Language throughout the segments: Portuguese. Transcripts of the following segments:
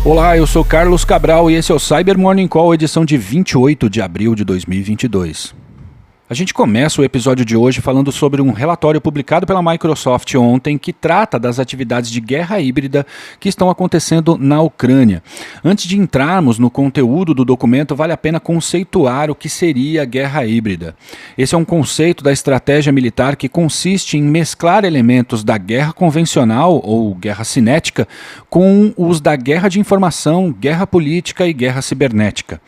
Olá, eu sou Carlos Cabral e esse é o Cyber Morning Call, edição de 28 de abril de 2022. A gente começa o episódio de hoje falando sobre um relatório publicado pela Microsoft ontem que trata das atividades de guerra híbrida que estão acontecendo na Ucrânia. Antes de entrarmos no conteúdo do documento, vale a pena conceituar o que seria a guerra híbrida. Esse é um conceito da estratégia militar que consiste em mesclar elementos da guerra convencional ou guerra cinética com os da guerra de informação, guerra política e guerra cibernética.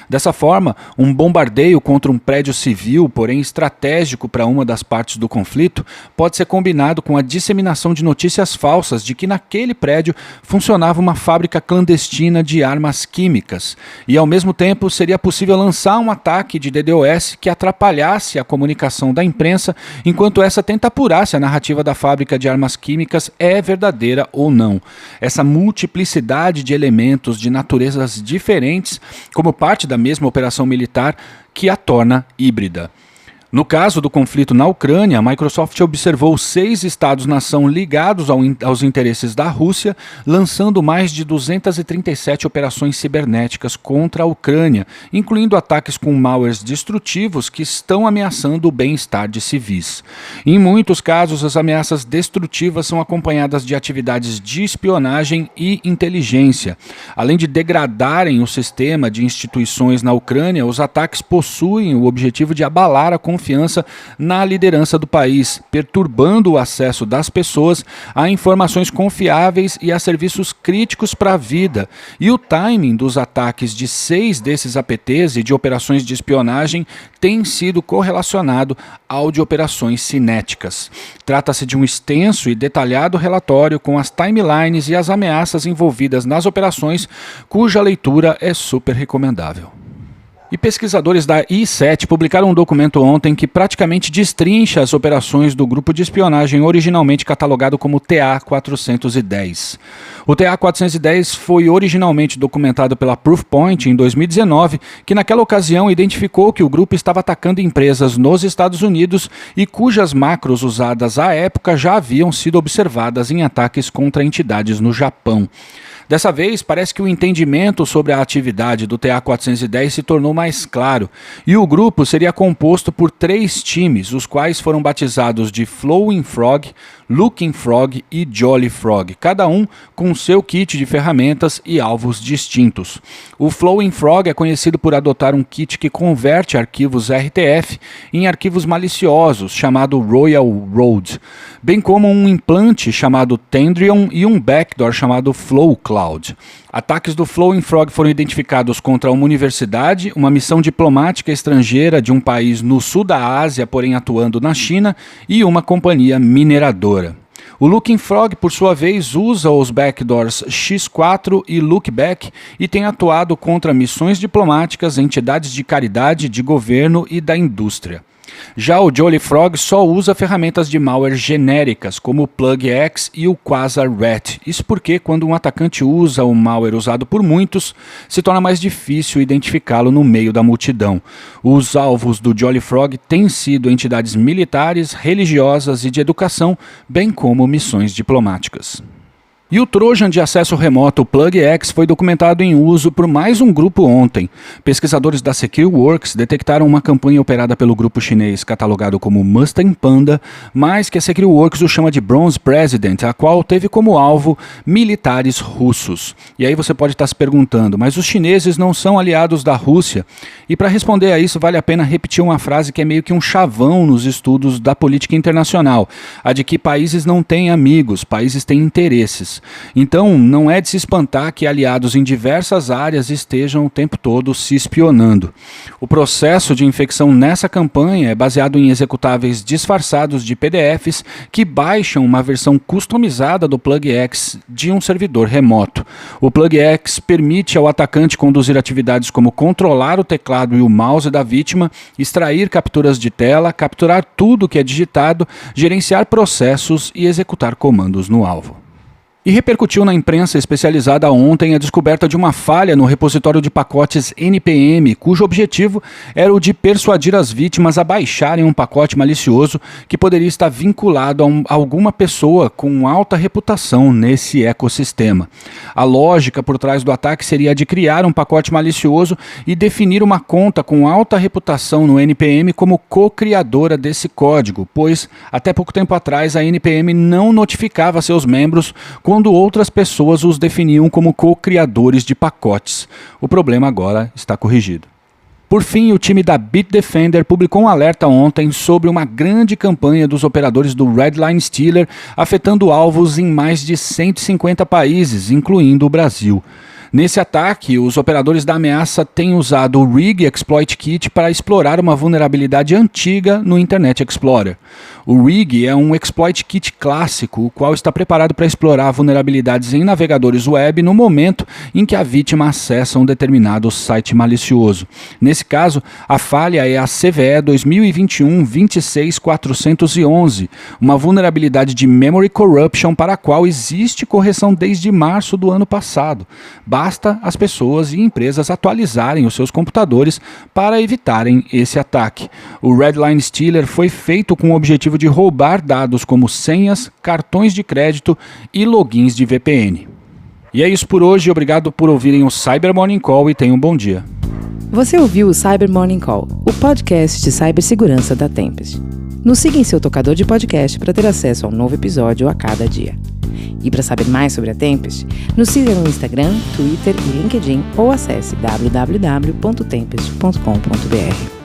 Dessa forma, um bombardeio contra um prédio civil, porém estratégico para uma das partes do conflito, pode ser combinado com a disseminação de notícias falsas de que naquele prédio funcionava uma fábrica clandestina de armas químicas. E ao mesmo tempo seria possível lançar um ataque de DDoS que atrapalhasse a comunicação da imprensa, enquanto essa tenta apurar se a narrativa da fábrica de armas químicas é verdadeira ou não. Essa multiplicidade de elementos de naturezas diferentes, como parte da mesma operação militar, que a torna híbrida. No caso do conflito na Ucrânia, a Microsoft observou 6 estados-nação ligados aos interesses da Rússia, lançando mais de 237 operações cibernéticas contra a Ucrânia, incluindo ataques com malwares destrutivos que estão ameaçando o bem-estar de civis. Em muitos casos, as ameaças destrutivas são acompanhadas de atividades de espionagem e inteligência. Além de degradarem o sistema de instituições na Ucrânia, os ataques possuem o objetivo de abalar a confiança na liderança do país, perturbando o acesso das pessoas a informações confiáveis e a serviços críticos para a vida. E o timing dos ataques de 6 desses APTs e de operações de espionagem tem sido correlacionado ao de operações cinéticas. Trata-se de um extenso e detalhado relatório com as timelines e as ameaças envolvidas nas operações, cuja leitura é super recomendável. E pesquisadores da I7 publicaram um documento ontem que praticamente destrincha as operações do grupo de espionagem originalmente catalogado como TA-410. O TA-410 foi originalmente documentado pela Proofpoint em 2019, que naquela ocasião identificou que o grupo estava atacando empresas nos Estados Unidos e cujas macros usadas à época já haviam sido observadas em ataques contra entidades no Japão. Dessa vez, parece que o entendimento sobre a atividade do TA-410 se tornou mais claro, e o grupo seria composto por 3 times, os quais foram batizados de Flowing Frog, Looking Frog e Jolly Frog, cada um com seu kit de ferramentas e alvos distintos. O Flowing Frog é conhecido por adotar um kit que converte arquivos RTF em arquivos maliciosos, chamado Royal Road, bem como um implante chamado Tendrion e um backdoor chamado Flow Cloud. Ataques do Flowing Frog foram identificados contra uma universidade, uma missão diplomática estrangeira de um país no sul da Ásia, porém atuando na China, e uma companhia mineradora. O Looking Frog, por sua vez, usa os backdoors X4 e Lookback e tem atuado contra missões diplomáticas, entidades de caridade, de governo e da indústria. Já o Jolly Frog só usa ferramentas de malware genéricas, como o PlugX e o Quasar Rat. Isso porque, quando um atacante usa o malware usado por muitos, se torna mais difícil identificá-lo no meio da multidão. Os alvos do Jolly Frog têm sido entidades militares, religiosas e de educação, bem como missões diplomáticas. E o Trojan de acesso remoto PlugX foi documentado em uso por mais um grupo ontem. Pesquisadores da SecureWorks detectaram uma campanha operada pelo grupo chinês catalogado como Mustang Panda, mas que a SecureWorks o chama de Bronze President, a qual teve como alvo militares russos. E aí você pode estar se perguntando, mas os chineses não são aliados da Rússia? E para responder a isso vale a pena repetir uma frase que é meio que um chavão nos estudos da política internacional, a de que países não têm amigos, países têm interesses. Então, não é de se espantar que aliados em diversas áreas estejam o tempo todo se espionando. O processo de infecção nessa campanha é baseado em executáveis disfarçados de PDFs que baixam uma versão customizada do PlugX de um servidor remoto. O PlugX permite ao atacante conduzir atividades como controlar o teclado e o mouse da vítima, extrair capturas de tela, capturar tudo que é digitado, gerenciar processos e executar comandos no alvo. E repercutiu na imprensa especializada ontem a descoberta de uma falha no repositório de pacotes NPM, cujo objetivo era o de persuadir as vítimas a baixarem um pacote malicioso que poderia estar vinculado a alguma pessoa com alta reputação nesse ecossistema. A lógica por trás do ataque seria a de criar um pacote malicioso e definir uma conta com alta reputação no NPM como co-criadora desse código, pois até pouco tempo atrás a NPM não notificava seus membros quando outras pessoas os definiam como co-criadores de pacotes. O problema agora está corrigido. Por fim, o time da Bitdefender publicou um alerta ontem sobre uma grande campanha dos operadores do Redline Stealer afetando alvos em mais de 150 países, incluindo o Brasil. Nesse ataque, os operadores da ameaça têm usado o Rig Exploit Kit para explorar uma vulnerabilidade antiga no Internet Explorer. O Rig é um exploit kit clássico, o qual está preparado para explorar vulnerabilidades em navegadores web no momento em que a vítima acessa um determinado site malicioso. Nesse caso, a falha é a CVE 2021-26411, uma vulnerabilidade de Memory Corruption para a qual existe correção desde março do ano passado. Basta as pessoas e empresas atualizarem os seus computadores para evitarem esse ataque. O Redline Stealer foi feito com o objetivo de roubar dados como senhas, cartões de crédito e logins de VPN. E é isso por hoje, obrigado por ouvirem o Cyber Morning Call e tenham um bom dia. Você ouviu o Cyber Morning Call, o podcast de cibersegurança da Tempest. Nos siga em seu tocador de podcast para ter acesso a um novo episódio a cada dia. E para saber mais sobre a Tempest, nos siga no Instagram, Twitter e LinkedIn ou acesse www.tempest.com.br.